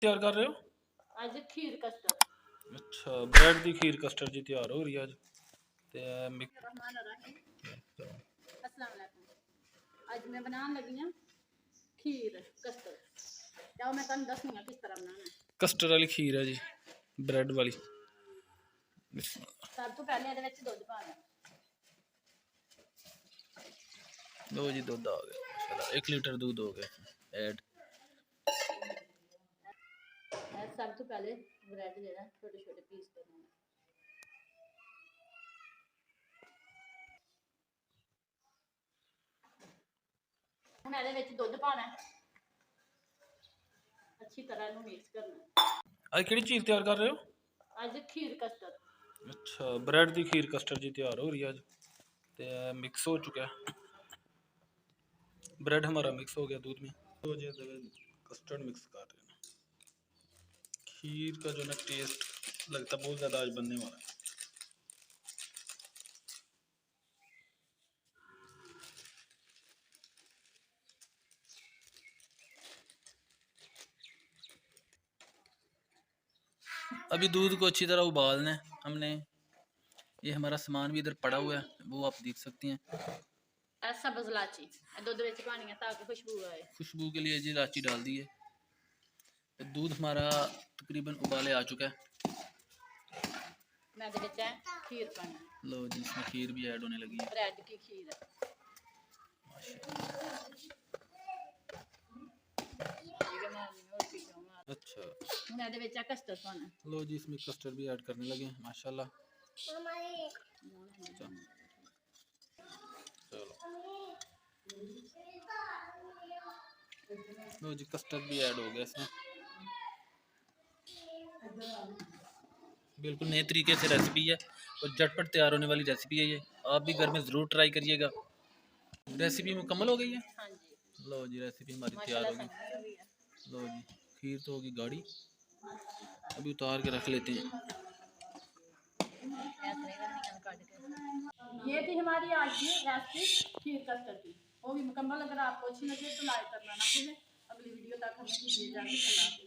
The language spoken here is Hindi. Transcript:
तैयार कर रहे हो? आज खीर कस्टर्ड। अच्छा, ब्रेड दी खीर कस्टर्ड जी तैयार हो रही है आज। ते अस्सलाम वालेकुम। आज मैं बनाने लगी हूं खीर कस्टर्ड। जाओ मैं तुहानू दसनी हां किस तरह बनाना है। कस्टर्ड वाली खीर है जी, ब्रेड वाली। सब तो पहले ਇਹਦੇ ਵਿੱਚ ਦੁੱਧ ਪਾ ਲੈਣਾ। लो जी, दूध आ गया माशाल्लाह, 1 लीटर दूध हो गया ऐड। सब तो पहले ब्रेड ਜਿਹੜਾ छोटे छोटे पीस करना है। ਹੁਣ ਇਹਦੇ ਵਿੱਚ ਦੁੱਧ ਪਾਣਾ ਹੈ। अच्छी तरह ਇਹਨੂੰ ਮਿਕਸ करना है। आज केड़ी चीज़ तैयार कर रहे हो? आज खीर कस्टर्ड। अच्छा, ब्रेड दी खीर कस्टर्ड जी तैयार हो रही है आज। ते मिक्स हो चुका है, ब्रेड हमारा मिक्स हो गया दूध में। तो जी कस्टर्ड मिक्स कर रहे हैं। खीर का जो ना टेस्ट लगता बहुत ज़्यादा आज बनने वाला है। अभी दूध को अच्छी तरह उबालना है हमने। ये हमारा सामान भी इधर पड़ा हुआ है, वो आप देख सकती हैं। सब्ज़ इलायची दूध ਵਿੱਚ ਪਾਣੀ ਹੈ ताकि खुशबू आए। खुशबू के लिए जी इलायची डाल दी है। तो दूध हमारा तकरीबन उबाले आ चुका है। मैं खीर पानी। लो जी, इसमें खीर भी ऐड होने लगी है। ब्रेड की खीर है। अच्छा, कस्टर्ड पाना। लो जी, इसमें कस्टर्ड भी ऐड करने लगे हैं माशाल्लाह। चलो लो जी, कस्टर्ड भी ऐड हो गया इसमें। बिल्कुल नए तरीके से रेसिपी है और झटपट तैयार होने वाली रेसिपी है ये। आप भी घर में ज़रूर ट्राई करिएगा। रेसिपी मुकम्मल हो गई है। हाँ जी। लो जी, रेसिपी हमारी तैयार हो गई। लो जी, खीर तो होगी गाढ़ी, अभी उतार के रख लेते हैं। ये थी हमारी आज की रेसिपी खीर कस्टर्ड की, वो भी मुकम्मल। अगर आपको अच्छी लगे तो लाइक करना ना भूलें। अगली वीडियो तक हमें दीजिए इजाज़त।